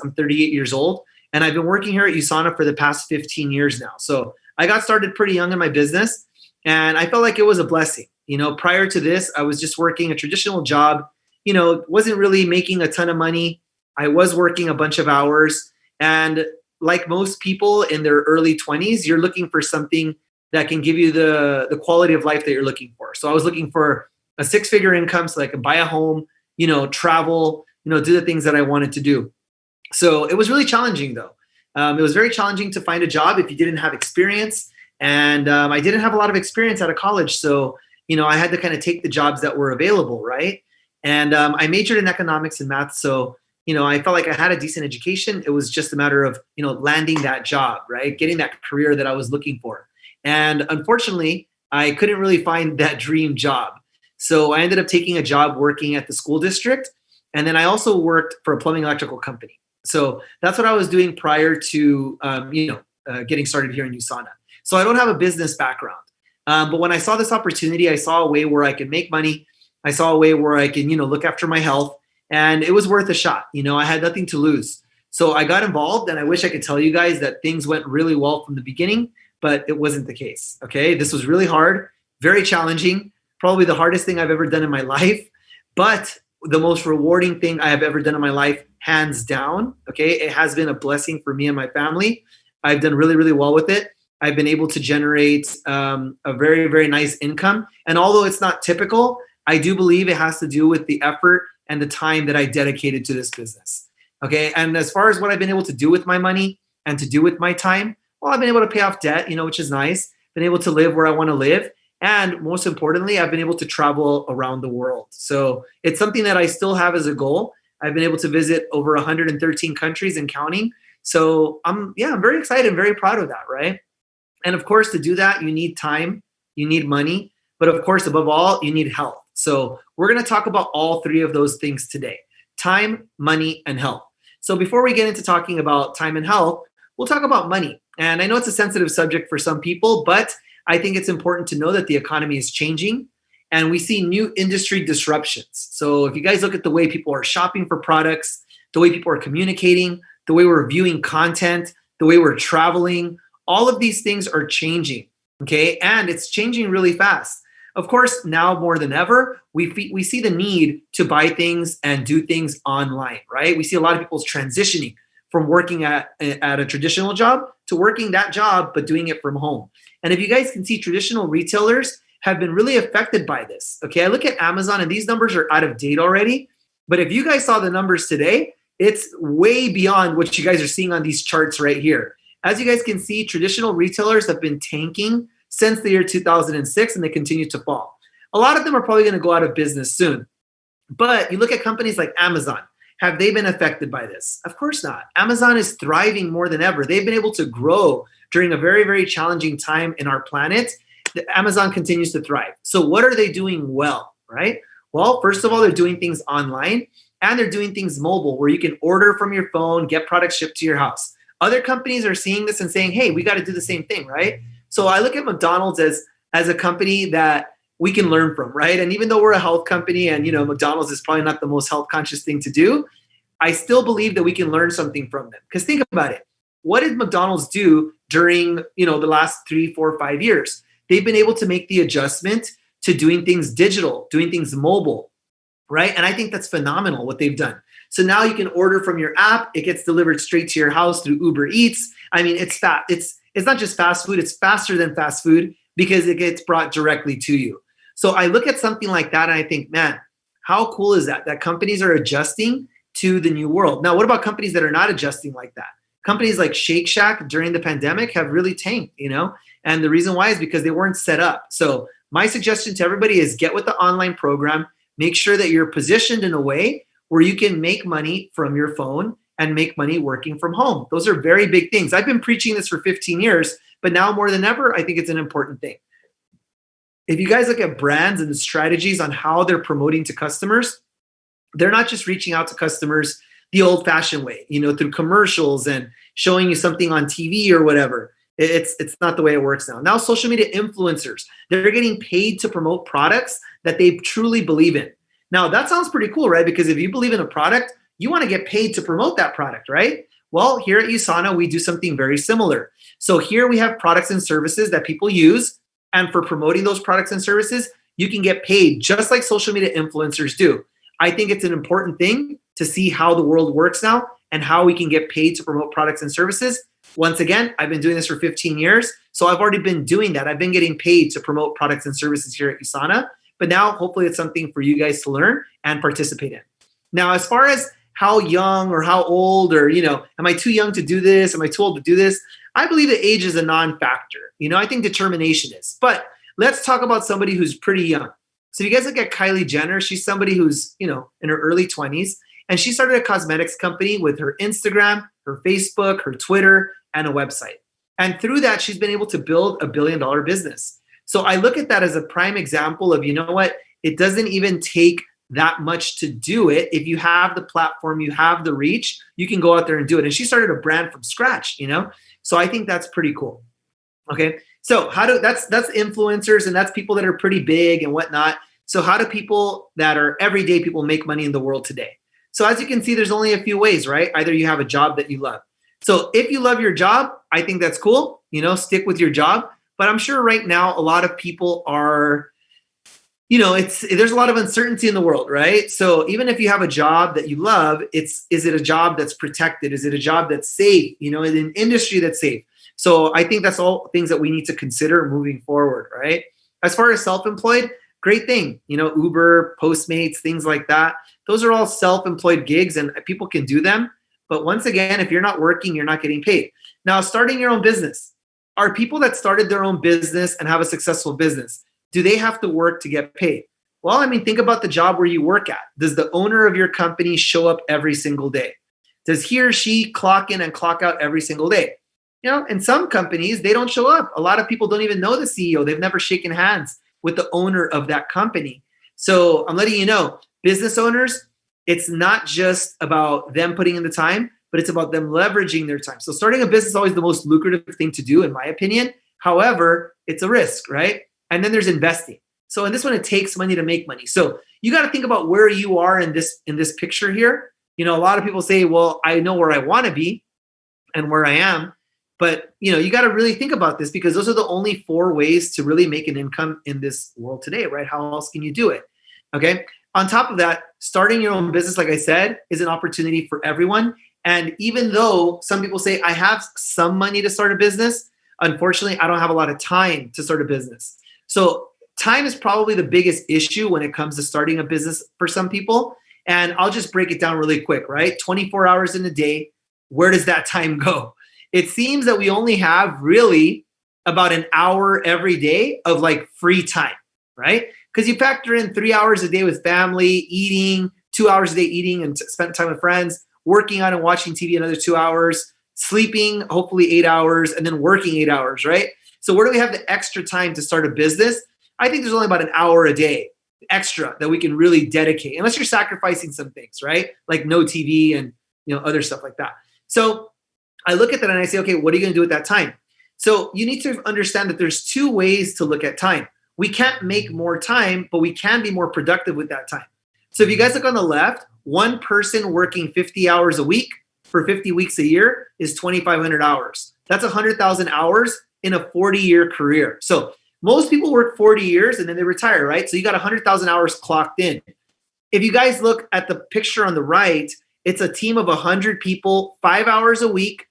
I'm 38 years old, and I've been working here at USANA for the past 15 years now. So I got started pretty young in my business, and I felt like it was a blessing. Prior to this, I was just working a traditional job, wasn't really making a ton of money. I was working a bunch of hours. And like most people in their early 20s, you're looking for something that can give you the quality of life that you're looking for. So I was looking for a six-figure income so I could buy a home, travel, do the things that I wanted to do. So it was really challenging, though. It was very challenging to find a job if you didn't have experience. And I didn't have a lot of experience out of college. So, I had to kind of take the jobs that were available, right? And I majored in economics and math. So, I felt like I had a decent education. It was just a matter of, landing that job, right? Getting that career that I was looking for. And unfortunately, I couldn't really find that dream job. So I ended up taking a job working at the school district. And then I also worked for a plumbing electrical company. So that's what I was doing prior to, getting started here in USANA. So I don't have a business background. But when I saw this opportunity, I saw a way where I could make money. I saw a way where I can, look after my health. And it was worth a shot. I had nothing to lose. So I got involved, and I wish I could tell you guys that things went really well from the beginning, but it wasn't the case. Okay. This was really hard, very challenging, probably the hardest thing I've ever done in my life, but the most rewarding thing I have ever done in my life, hands down. Okay. It has been a blessing for me and my family. I've done really, really well with it. I've been able to generate a very, very nice income. And although it's not typical, I do believe it has to do with the effort and the time that I dedicated to this business. Okay. And as far as what I've been able to do with my money and to do with my time, well, I've been able to pay off debt, which is nice. Been able to live where I want to live. And most importantly, I've been able to travel around the world. So it's something that I still have as a goal. I've been able to visit over 113 countries and counting. So I'm very excited and very proud of that, right? And of course, to do that, you need time, you need money, but of course, above all, you need health. So we're going to talk about all three of those things today: time, money, and health. So before we get into talking about time and health, we'll talk about money. And I know it's a sensitive subject for some people, but I think it's important to know that the economy is changing and we see new industry disruptions. So if you guys look at the way people are shopping for products, the way people are communicating, the way we're viewing content, the way we're traveling, all of these things are changing, okay? And it's changing really fast. Of course, now more than ever, we see the need to buy things and do things online, right? We see a lot of people transitioning from working at a traditional job to working that job, but doing it from home. And if you guys can see, traditional retailers have been really affected by this, okay? I look at Amazon, and these numbers are out of date already. But if you guys saw the numbers today, it's way beyond what you guys are seeing on these charts right here. As you guys can see, traditional retailers have been tanking since the year 2006, and they continue to fall. A lot of them are probably going to go out of business soon. But you look at companies like Amazon. Have they been affected by this? Of course not. Amazon is thriving more than ever. They've been able to grow during a very, very challenging time in our planet. Amazon continues to thrive. So what are they doing well, right? Well, first of all, they're doing things online, and they're doing things mobile where you can order from your phone, get products shipped to your house. Other companies are seeing this and saying, hey, we got to do the same thing, right? So I look at McDonald's as a company that we can learn from, right? And even though we're a health company and, McDonald's is probably not the most health conscious thing to do, I still believe that we can learn something from them. Because think about it. What did McDonald's do during, the last 3, 4, 5 years? They've been able to make the adjustment to doing things digital, doing things mobile, right? And I think that's phenomenal what they've done. So now you can order from your app. It gets delivered straight to your house through Uber Eats. I mean, it's not just fast food. It's faster than fast food because it gets brought directly to you. So I look at something like that and I think, man, how cool is that? That companies are adjusting to the new world. Now, what about companies that are not adjusting like that? Companies like Shake Shack during the pandemic have really tanked, and the reason why is because they weren't set up. So my suggestion to everybody is get with the online program. Make sure that you're positioned in a way where you can make money from your phone and make money working from home. Those are very big things. I've been preaching this for 15 years, but now more than ever, I think it's an important thing. If you guys look at brands and the strategies on how they're promoting to customers, they're not just reaching out to customers the old-fashioned way, through commercials and showing you something on TV or whatever. It's not the way it works now. Now, social media influencers, they're getting paid to promote products that they truly believe in. Now, that sounds pretty cool, right? Because if you believe in a product, you want to get paid to promote that product, right? Well, here at USANA, we do something very similar. So here we have products and services that people use. And for promoting those products and services, you can get paid just like social media influencers do. I think it's an important thing to see how the world works now and how we can get paid to promote products and services. Once again, I've been doing this for 15 years. So I've already been doing that. I've been getting paid to promote products and services here at USANA. But now hopefully it's something for you guys to learn and participate in. Now, as far as how young or how old or, am I too young to do this? Am I too old to do this? I believe that age is a non-factor. I think determination is. But let's talk about somebody who's pretty young. So if you guys look at Kylie Jenner, she's somebody who's, in her early 20s. And she started a cosmetics company with her Instagram, her Facebook, her Twitter, and a website. And through that, she's been able to build $1 billion business. So I look at that as a prime example of, it doesn't even take that much to do it. If you have the platform, you have the reach, you can go out there and do it. And she started a brand from scratch, So I think that's pretty cool. Okay. So that's influencers, and that's people that are pretty big and whatnot. So how do people that are everyday people make money in the world today? So as you can see, there's only a few ways, right? Either you have a job that you love. So if you love your job, I think that's cool. Stick with your job. But I'm sure right now a lot of people are, there's a lot of uncertainty in the world, right? So even if you have a job that you love, is it a job that's protected? Is it a job that's safe? In an industry that's safe? So I think that's all things that we need to consider moving forward, right? As far as self-employed, great thing. Uber, Postmates, things like that. Those are all self-employed gigs and people can do them. But once again, if you're not working, you're not getting paid. Now, starting your own business. Are people that started their own business and have a successful business, do they have to work to get paid? Well, think about the job where you work at. Does the owner of your company show up every single day? Does he or she clock in and clock out every single day? In some companies, they don't show up. A lot of people don't even know the CEO. They've never shaken hands with the owner of that company. So I'm letting you know, business owners, it's not just about them putting in the time, but it's about them leveraging their time. So starting a business is always the most lucrative thing to do, in my opinion. However, it's a risk, right? And then there's investing. So in this one, it takes money to make money. So you got to think about where you are in this picture here. A lot of people say, well, I know where I want to be and where I am. But, you got to really think about this because those are the only 4 ways to really make an income in this world today, right? How else can you do it? Okay. On top of that, starting your own business, like I said, is an opportunity for everyone. And even though some people say, I have some money to start a business, unfortunately, I don't have a lot of time to start a business. So time is probably the biggest issue when it comes to starting a business for some people. And I'll just break it down really quick, right? 24 hours in a day, where does that time go? It seems that we only have really about an hour every day of free time, right? Because you factor in 3 hours a day with family, eating, 2 hours a day eating and spend time with friends, working on and watching TV another 2 hours, sleeping hopefully 8 hours, and then working 8 hours, right? So where do we have the extra time to start a business? I think there's only about an hour a day extra that we can really dedicate, unless you're sacrificing some things, right? Like no TV and other stuff like that. So I look at that and I say, okay, what are you going to do with that time? So you need to understand that there's 2 ways to look at time. We can't make more time, but we can be more productive with that time. So if you guys look on the left, one person working 50 hours a week for 50 weeks a year is 2,500 hours. That's 100,000 hours in a 40-year career. So most people work 40 years and then they retire, right? So you got 100,000 hours clocked in. If you guys look at the picture on the right, it's a team of 100 people, 5 hours a week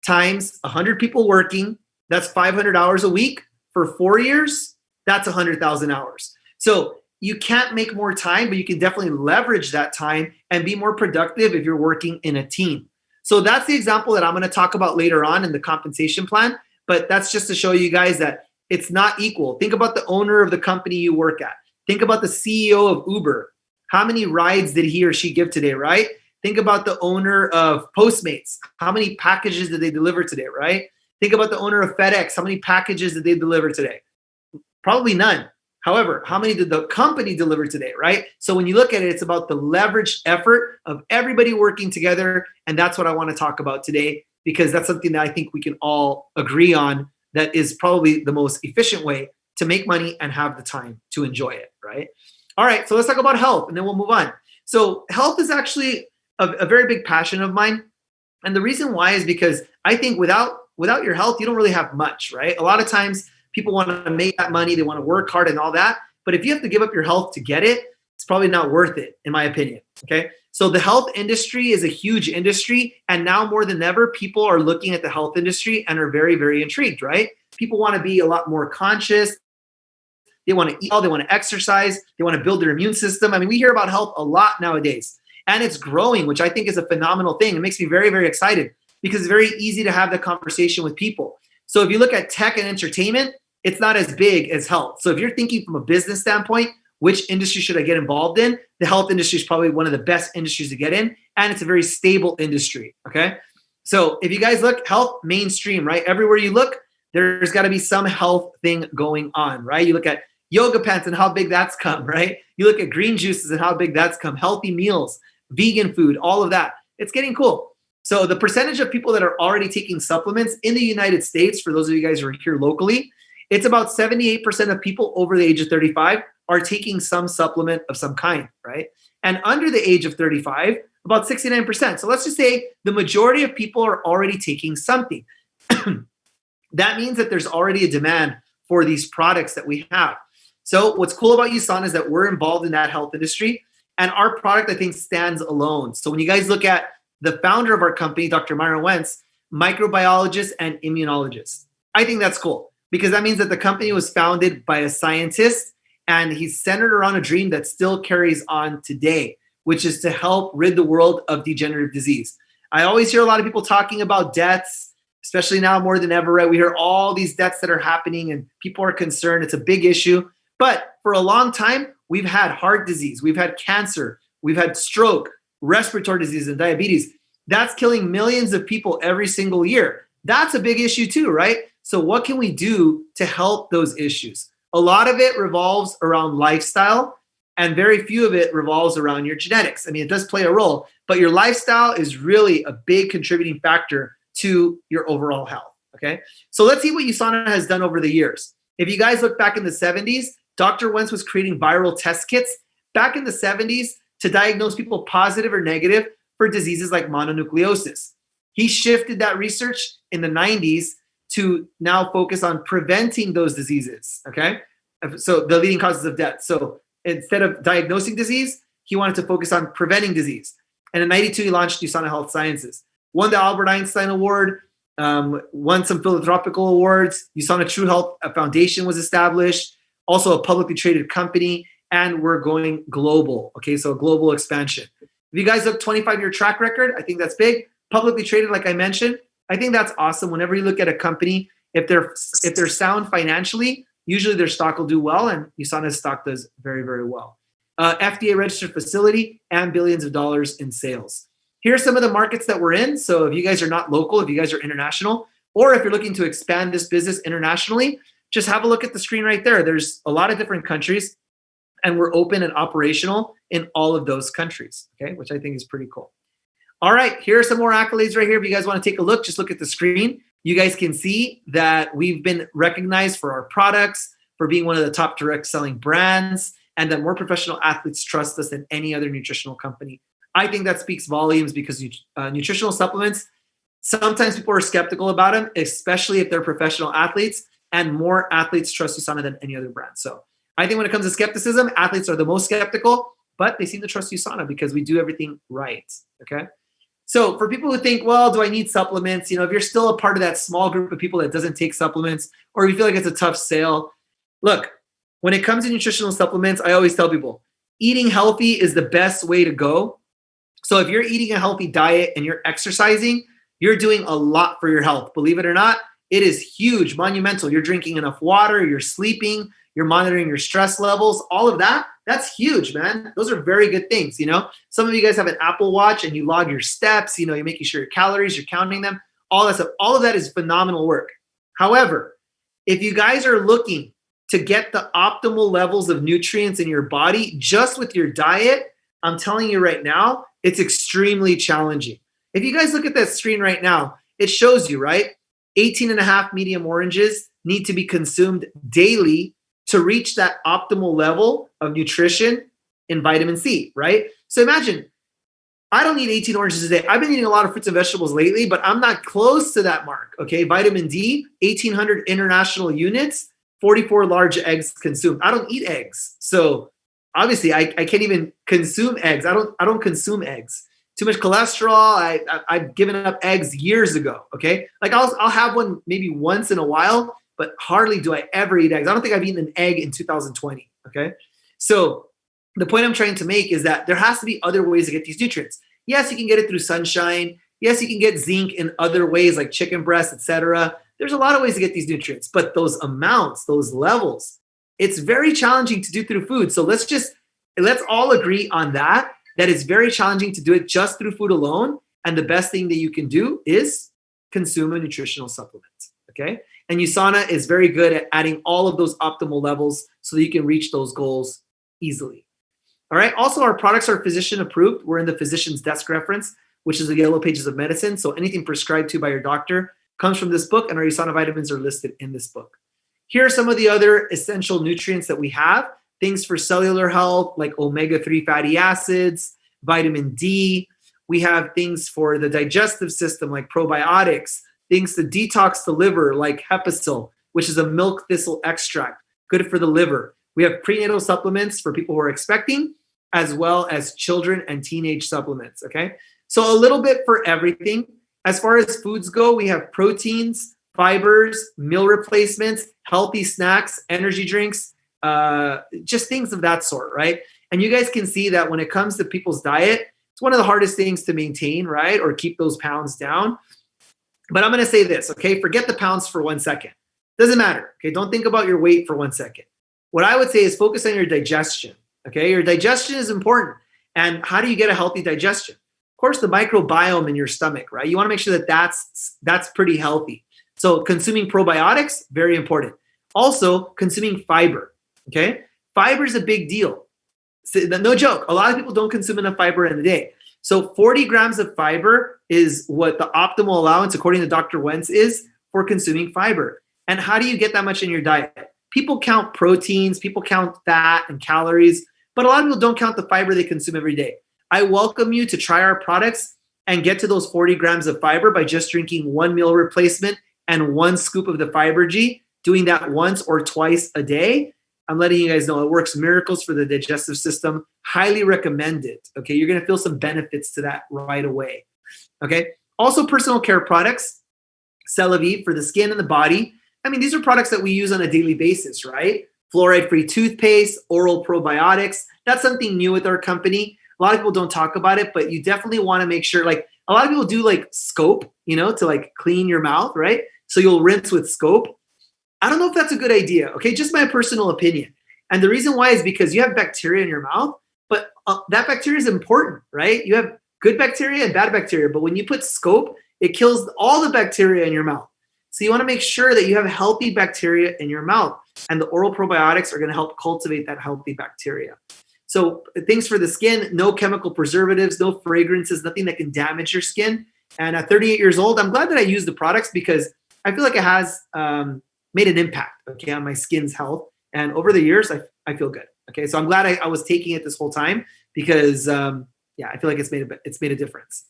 times 100 people working. That's 500 hours a week for 4 years. That's 100,000 hours. So you can't make more time, but you can definitely leverage that time and be more productive if you're working in a team. So that's the example that I'm going to talk about later on in the compensation plan. But that's just to show you guys that it's not equal. Think about the owner of the company you work at. Think about the CEO of Uber. How many rides did he or she give today, right? Think about the owner of Postmates. How many packages did they deliver today, right? Think about the owner of FedEx. How many packages did they deliver today? Probably none. However, how many did the company deliver today, right? So when you look at it, it's about the leveraged effort of everybody working together. And that's what I want to talk about today, because that's something that I think we can all agree on that is probably the most efficient way to make money and have the time to enjoy it, right? All right, so let's talk about health and then we'll move on. So health is actually a very big passion of mine. And the reason why is because I think without your health, you don't really have much, right? A lot of times people want to make that money, they want to work hard and all that. But if you have to give up your health to get it, it's probably not worth it, in my opinion. Okay. So the health industry is a huge industry. And now more than ever, people are looking at the health industry and are very, very intrigued, right? People want to be a lot more conscious. They want to eat well, they want to exercise, they want to build their immune system. I mean, we hear about health a lot nowadays, and it's growing, which I think is a phenomenal thing. It makes me very, very excited because it's very easy to have the conversation with people. So if you look at tech and entertainment, it's not as big as health. So if you're thinking from a business standpoint, which industry should I get involved in? The health industry is probably one of the best industries to get in, and it's a very stable industry, okay? So if you guys look, health mainstream, right? Everywhere you look, there's got to be some health thing going on, right? You look at yoga pants and how big that's come, right? You look at green juices and how big that's come, healthy meals, vegan food, all of that. It's getting cool. So the percentage of people that are already taking supplements in the United States, for those of you guys who are here locally, it's about 78% of people over the age of 35 are taking some supplement of some kind, right? And under the age of 35, about 69%. So let's just say the majority of people are already taking something. That means that there's already a demand for these products that we have. So what's cool about USANA is that we're involved in that health industry, and our product, I think, stands alone. So when you guys look at the founder of our company, Dr. Myron Wentz, microbiologist and immunologist, I think that's cool because that means that the company was founded by a scientist, and he's centered around a dream that still carries on today, which is to help rid the world of degenerative disease. I always hear a lot of people talking about deaths, especially now more than ever, right? We hear all these deaths that are happening and people are concerned. It's a big issue. But for a long time, we've had heart disease, we've had cancer, we've had stroke, respiratory disease, and diabetes. That's killing millions of people every single year. That's a big issue too, right? So what can we do to help those issues? A lot of it revolves around lifestyle, and very few of it revolves around your genetics. I mean, it does play a role, but your lifestyle is really a big contributing factor to your overall health, okay? So let's see what USANA has done over the years. If you guys look back in the 70s, Dr. Wentz was creating viral test kits back in the 70s to diagnose people positive or negative for diseases like mononucleosis. He shifted that research in the 90s to now focus on preventing those diseases, okay? So the leading causes of death. So instead of diagnosing disease, he wanted to focus on preventing disease. And in 92, he launched USANA Health Sciences. Won the Albert Einstein Award, won some philanthropical awards. USANA True Health Foundation was established, also a publicly traded company, and we're going global, okay? So global expansion. If you guys look 25-year track record, I think that's big. Publicly traded, like I mentioned, I think that's awesome. Whenever you look at a company, if they're sound financially, usually their stock will do well, and USANA's stock does very, very well. FDA registered facility and billions of dollars in sales. Here are some of the markets that we're in. So if you guys are not local, if you guys are international, or if you're looking to expand this business internationally, just have a look at the screen right there. There's a lot of different countries, and we're open and operational in all of those countries, okay, which I think is pretty cool. All right, here are some more accolades right here. If you guys want to take a look, just look at the screen. You guys can see that we've been recognized for our products, for being one of the top direct selling brands, and that more professional athletes trust us than any other nutritional company. I think that speaks volumes because nutritional supplements, sometimes people are skeptical about them, especially if they're professional athletes, and more athletes trust USANA than any other brand. So I think when it comes to skepticism, athletes are the most skeptical, but they seem to trust USANA because we do everything right, okay? So for people who think, well, do I need supplements? You know, if you're still a part of that small group of people that doesn't take supplements, or you feel like it's a tough sale, look, when it comes to nutritional supplements, I always tell people, eating healthy is the best way to go. So if you're eating a healthy diet and you're exercising, you're doing a lot for your health. Believe it or not, it is huge, monumental. You're drinking enough water, you're sleeping, you're monitoring your stress levels, all of that. That's huge, man. Those are very good things, you know? Some of you guys have an Apple Watch and you log your steps, you know, you're making sure your calories, you're counting them, all that stuff. All of that is phenomenal work. However, if you guys are looking to get the optimal levels of nutrients in your body just with your diet, I'm telling you right now, it's extremely challenging. If you guys look at that screen right now, it shows you, right? 18 and a half medium oranges need to be consumed daily to reach that optimal level of nutrition in vitamin C, right? So imagine I don't eat 18 oranges a day. I've been eating a lot of fruits and vegetables lately, but I'm not close to that mark. Okay. Vitamin D, 1,800 international units, 44 large eggs consumed. I don't eat eggs. So obviously I can't even consume eggs. I don't consume eggs. Too much cholesterol. I've given up eggs years ago. Okay. Like I'll have one maybe once in a while, but hardly do I ever eat eggs. I don't think I've eaten an egg in 2020. Okay. So the point I'm trying to make is that there has to be other ways to get these nutrients. Yes, you can get it through sunshine. Yes, you can get zinc in other ways like chicken breast, etc. There's a lot of ways to get these nutrients, but those amounts, those levels, it's very challenging to do through food. So let's all agree on that it's very challenging to do it just through food alone. And the best thing that you can do is consume a nutritional supplement. Okay. And USANA is very good at adding all of those optimal levels so that you can reach those goals easily. All right. Also, our products are physician approved. We're in the physician's desk reference, which is the yellow pages of medicine. So anything prescribed to by your doctor comes from this book, and our USANA vitamins are listed in this book. Here are some of the other essential nutrients that we have. Things for cellular health, like omega-3 fatty acids, vitamin D. We have things for the digestive system, like probiotics, things to detox the liver, like Hepasil, which is a milk thistle extract, good for the liver. We have prenatal supplements for people who are expecting, as well as children and teenage supplements, okay? So a little bit for everything. As far as foods go, we have proteins, fibers, meal replacements, healthy snacks, energy drinks, just things of that sort, right? And you guys can see that when it comes to people's diet, it's one of the hardest things to maintain, right? Or keep those pounds down. But I'm going to say this, okay? Forget the pounds for 1 second. Doesn't matter, okay? Don't think about your weight for 1 second. What I would say is focus on your digestion, okay? Your digestion is important. And how do you get a healthy digestion? Of course, the microbiome in your stomach, right? You want to make sure that that's pretty healthy. So consuming probiotics, very important. Also, consuming fiber, okay? Fiber is a big deal. So, no joke. A lot of people don't consume enough fiber in a day. So 40 grams of fiber is what the optimal allowance, according to Dr. Wentz, is for consuming fiber. And how do you get that much in your diet? People count proteins, people count fat and calories, but a lot of people don't count the fiber they consume every day. I welcome you to try our products and get to those 40 grams of fiber by just drinking 1 meal replacement and 1 scoop of the Fiber G, doing that once or twice a day. I'm letting you guys know it works miracles for the digestive system. Highly recommend it. Okay, you're going to feel some benefits to that right away. Okay, also personal care products, Celavive for the skin and the body. I mean, these are products that we use on a daily basis, right? Fluoride-free toothpaste, oral probiotics. That's something new with our company. A lot of people don't talk about it, but you definitely want to make sure, like a lot of people do like Scope, to like clean your mouth, right? So you'll rinse with Scope. I don't know if that's a good idea, okay? Just my personal opinion. And the reason why is because you have bacteria in your mouth, but that bacteria is important, right? You have good bacteria and bad bacteria, but when you put Scope, it kills all the bacteria in your mouth. So you want to make sure that you have healthy bacteria in your mouth, and the oral probiotics are going to help cultivate that healthy bacteria. So things for the skin, no chemical preservatives, no fragrances, nothing that can damage your skin. And at 38 years old, I'm glad that I use the products because I feel like it has made an impact, okay, on my skin's health. And over the years, I feel good. Okay, so I'm glad I was taking it this whole time because, I feel like it's made a difference.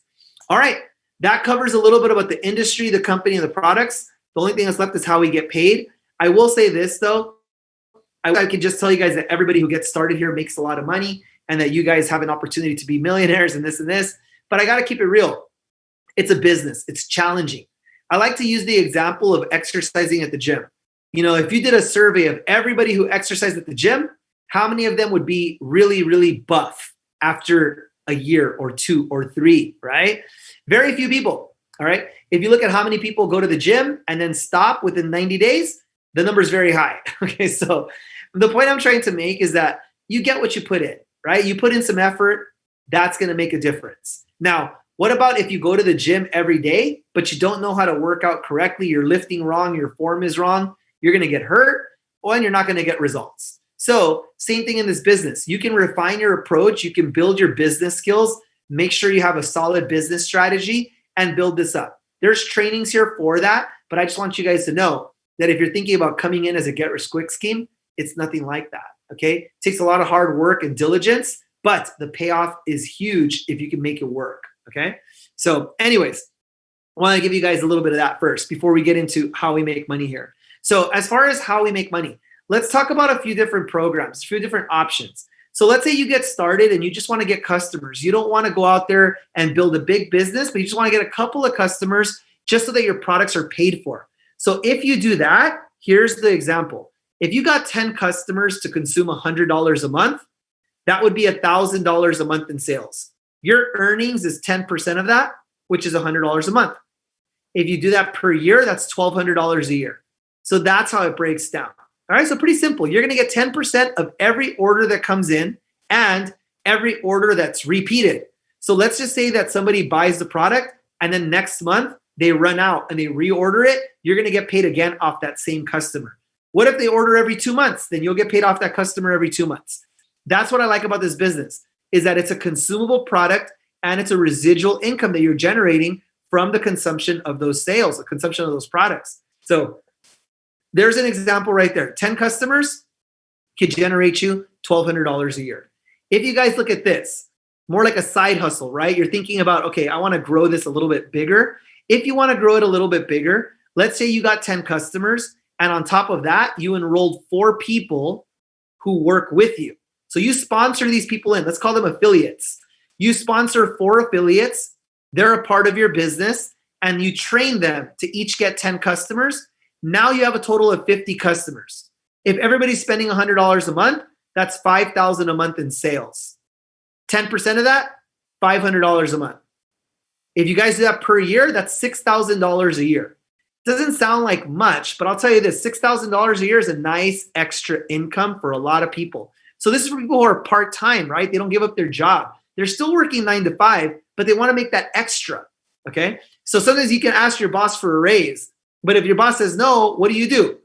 All right, that covers a little bit about the industry, the company, and the products. The only thing that's left is how we get paid. I will say this, though. I can just tell you guys that everybody who gets started here makes a lot of money and that you guys have an opportunity to be millionaires and this and this. But I got to keep it real. It's a business. It's challenging. I like to use the example of exercising at the gym. If you did a survey of everybody who exercised at the gym, how many of them would be really, really buff after a year or 2 or 3, right? Very few people, all right? If you look at how many people go to the gym and then stop within 90 days, the number is very high, okay? So the point I'm trying to make is that you get what you put in, right? You put in some effort, that's going to make a difference. Now, what about if you go to the gym every day, but you don't know how to work out correctly, you're lifting wrong, your form is wrong, you're going to get hurt, and you're not going to get results. So same thing in this business. You can refine your approach. You can build your business skills, make sure you have a solid business strategy, and build this up. There's trainings here for that, but I just want you guys to know that if you're thinking about coming in as a get-rich-quick scheme, it's nothing like that, okay? It takes a lot of hard work and diligence, but the payoff is huge if you can make it work. Okay. So anyways, I want to give you guys a little bit of that first before we get into how we make money here. So as far as how we make money, let's talk about a few different programs, a few different options. So let's say you get started and you just want to get customers. You don't want to go out there and build a big business, but you just want to get a couple of customers just so that your products are paid for. So if you do that, here's the example. If you got 10 customers to consume $100 a month, that would be $1,000 a month in sales. Your earnings is 10% of that, which is $100 a month. If you do that per year, that's $1,200 a year. So that's how it breaks down. All right, so pretty simple. You're going to get 10% of every order that comes in and every order that's repeated. So let's just say that somebody buys the product and then next month they run out and they reorder it. You're going to get paid again off that same customer. What if they order every 2 months? Then you'll get paid off that customer every 2 months. That's what I like about this business, is that it's a consumable product and it's a residual income that you're generating from the consumption of those sales, the consumption of those products. So there's an example right there. 10 customers could generate you $1,200 a year. If you guys look at this, more like a side hustle, right? You're thinking about, okay, I want to grow this a little bit bigger. If you want to grow it a little bit bigger, let's say you got 10 customers, and on top of that, you enrolled 4 people who work with you. So you sponsor these people in. Let's call them affiliates. You sponsor 4 affiliates. They're a part of your business, and you train them to each get 10 customers. Now you have a total of 50 customers. If everybody's spending $100 a month, that's $5,000 a month in sales. 10% of that, $500 a month. If you guys do that per year, that's $6,000 a year. Doesn't sound like much, but I'll tell you this, $6,000 a year is a nice extra income for a lot of people. So this is for people who are part-time, right? They don't give up their job. They're still working 9 to 5, but they want to make that extra, okay? So sometimes you can ask your boss for a raise, but if your boss says no, what do?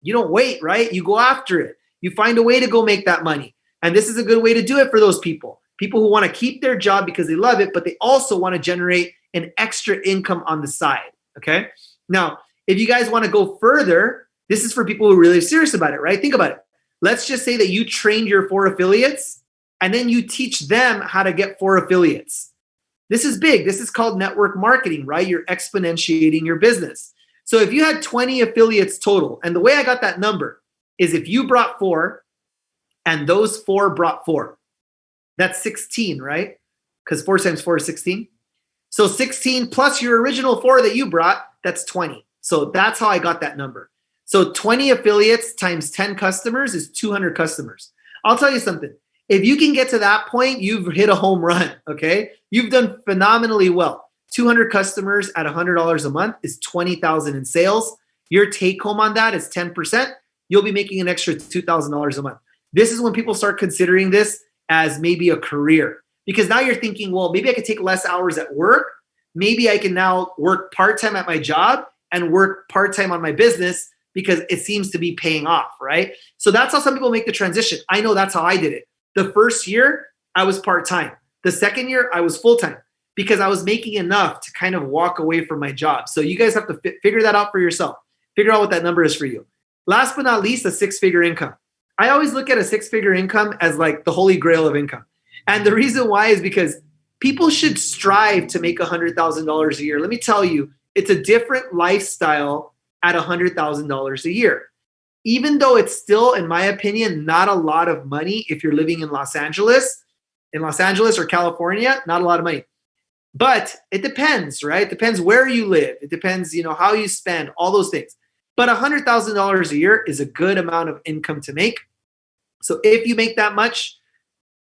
You don't wait, right? You go after it. You find a way to go make that money. And this is a good way to do it for those people who want to keep their job because they love it, but they also want to generate an extra income on the side, okay? Now, if you guys want to go further, this is for people who are really serious about it, right? Think about it. Let's just say that you trained your 4 affiliates and then you teach them how to get 4 affiliates. This is big. This is called network marketing, right? You're exponentiating your business. So if you had 20 affiliates total, and the way I got that number is if you brought 4 and those 4 brought 4, that's 16, right? Because 4 times 4 is 16. So 16 plus your original 4 that you brought, that's 20. So that's how I got that number. So 20 affiliates times 10 customers is 200 customers. I'll tell you something. If you can get to that point, you've hit a home run, okay? You've done phenomenally well. 200 customers at $100 a month is $20,000 in sales. Your take home on that is 10%. You'll be making an extra $2,000 a month. This is when people start considering this as maybe a career, because now you're thinking, well, maybe I could take less hours at work. Maybe I can now work part-time at my job and work part-time on my business because it seems to be paying off, right? So that's how some people make the transition. I know that's how I did it. The first year, I was part-time. The second year, I was full-time because I was making enough to kind of walk away from my job. So you guys have to figure that out for yourself. Figure out what that number is for you. Last but not least, a 6-figure income. I always look at a 6-figure income as like the holy grail of income. And the reason why is because people should strive to make $100,000 a year. Let me tell you, it's a different lifestyle at $100,000 a year. Even though it's still, in my opinion, not a lot of money if you're living in Los Angeles or California, not a lot of money. But it depends, right? It depends where you live. It depends, how you spend, all those things. But $100,000 a year is a good amount of income to make. So if you make that much,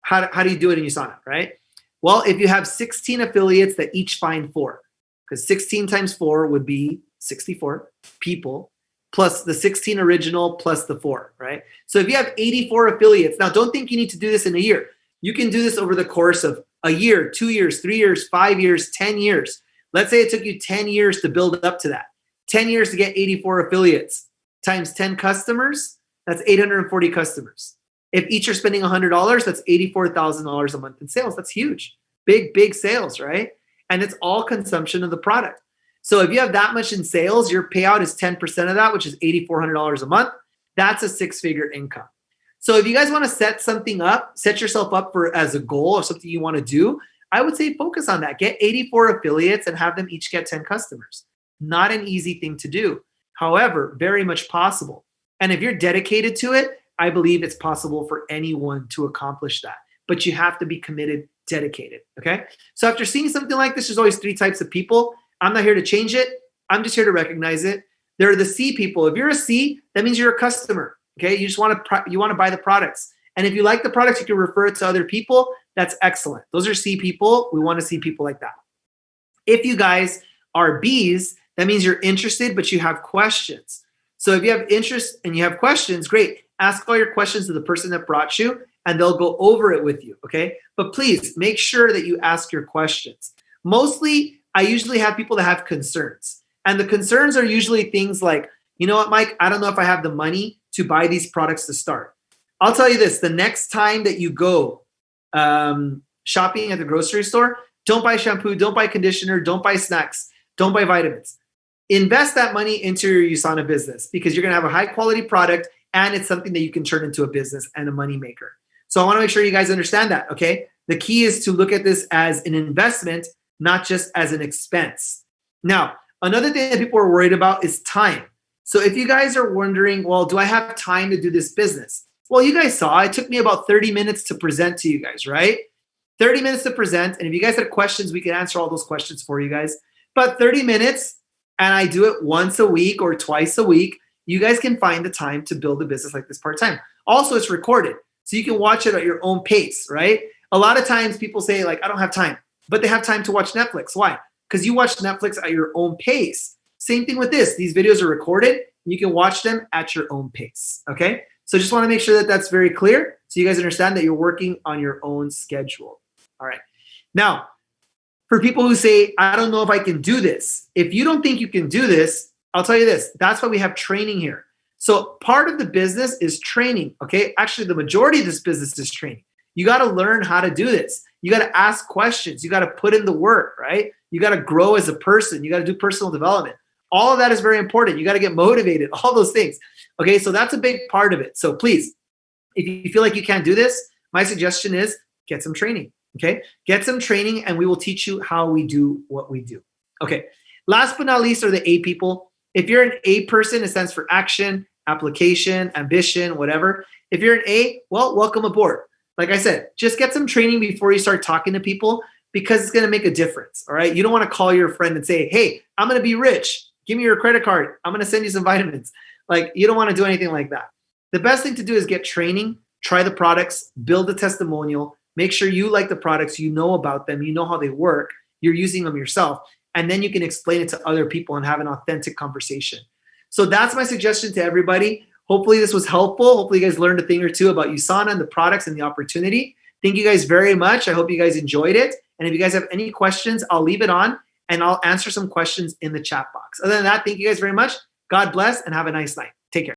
how do you do it in USANA, right? Well, if you have 16 affiliates that each find 4, because 16 times 4 would be 64 people, plus the 16 original plus the 4, right? So if you have 84 affiliates, now don't think you need to do this in a year. You can do this over the course of a year, 2 years, 3 years, 5 years, 10 years. Let's say it took you 10 years to build up to that. 10 years to get 84 affiliates times 10 customers, that's 840 customers. If each are spending $100, that's $84,000 a month in sales. That's huge. Big sales, right? And it's all consumption of the product. So if you have that much in sales, your payout is 10% of that, which is $8,400 a month. That's a 6-figure income. So if you guys want to set something up, set yourself up for as a goal or something you want to do, I would say focus on that. Get 84 affiliates and have them each get 10 customers. Not an easy thing to do. However, very much possible. And if you're dedicated to it, I believe it's possible for anyone to accomplish that. But you have to be committed, dedicated. Okay. So after seeing something like this, there's always three types of people. I'm not here to change it. I'm just here to recognize it. There are the C people. If you're a C, that means you're a customer. Okay. You just want to buy the products. And if you like the products, you can refer it to other people. That's excellent. Those are C people. We want to see people like that. If you guys are Bs, that means you're interested, but you have questions. So if you have interest and you have questions, great. Ask all your questions to the person that brought you and they'll go over it with you, okay? But please make sure that you ask your questions. Mostly, I usually have people that have concerns. And the concerns are usually things like, you know what, Mike, I don't know if I have the money to buy these products to start. I'll tell you this, the next time that you go shopping at the grocery store, don't buy shampoo, don't buy conditioner, don't buy snacks, don't buy vitamins. Invest that money into your USANA business because you're going to have a high quality product and it's something that you can turn into a business and a money maker. So I want to make sure you guys understand that, okay? The key is to look at this as an investment, not just as an expense. Now, another thing that people are worried about is time. So if you guys are wondering, well, do I have time to do this business? Well, you guys saw it took me about 30 minutes to present to you guys, right? 30 minutes to present. And if you guys had questions, we can answer all those questions for you guys. But 30 minutes, and I do it once a week or twice a week, you guys can find the time to build a business like this part-time. Also, it's recorded, so you can watch it at your own pace, right? A lot of times people say, like, I don't have time, but they have time to watch Netflix. Why? Because you watch Netflix at your own pace. Same thing with this. These videos are recorded. You can watch them at your own pace, okay? So just want to make sure that that's very clear so you guys understand that you're working on your own schedule. All right. Now, for people who say, I don't know if I can do this, if you don't think you can do this, I'll tell you this. That's why we have training here. So part of the business is training, okay? Actually, the majority of this business is training. You got to learn how to do this. You got to ask questions. You got to put in the work, right? You got to grow as a person. You got to do personal development. All of that is very important. You got to get motivated, all those things. Okay, so that's a big part of it. So please, if you feel like you can't do this, my suggestion is get some training, okay? Get some training and we will teach you how we do what we do. Okay, last but not least are the A people. If you're an A person, it stands for action, application, ambition, whatever. If you're an A, well, welcome aboard. Like I said, just get some training before you start talking to people because it's going to make a difference, all right? You don't want to call your friend and say, hey, I'm going to be rich. Give me your credit card. I'm going to send you some vitamins. Like, you don't want to do anything like that. The best thing to do is get training, try the products, build a testimonial, make sure you like the products, you know about them, you know how they work, you're using them yourself, and then you can explain it to other people and have an authentic conversation. So that's my suggestion to everybody. Hopefully this was helpful. Hopefully you guys learned a thing or two about USANA and the products and the opportunity. Thank you guys very much. I hope you guys enjoyed it. And if you guys have any questions, I'll leave it on and I'll answer some questions in the chat box. Other than that, thank you guys very much. God bless and have a nice night. Take care.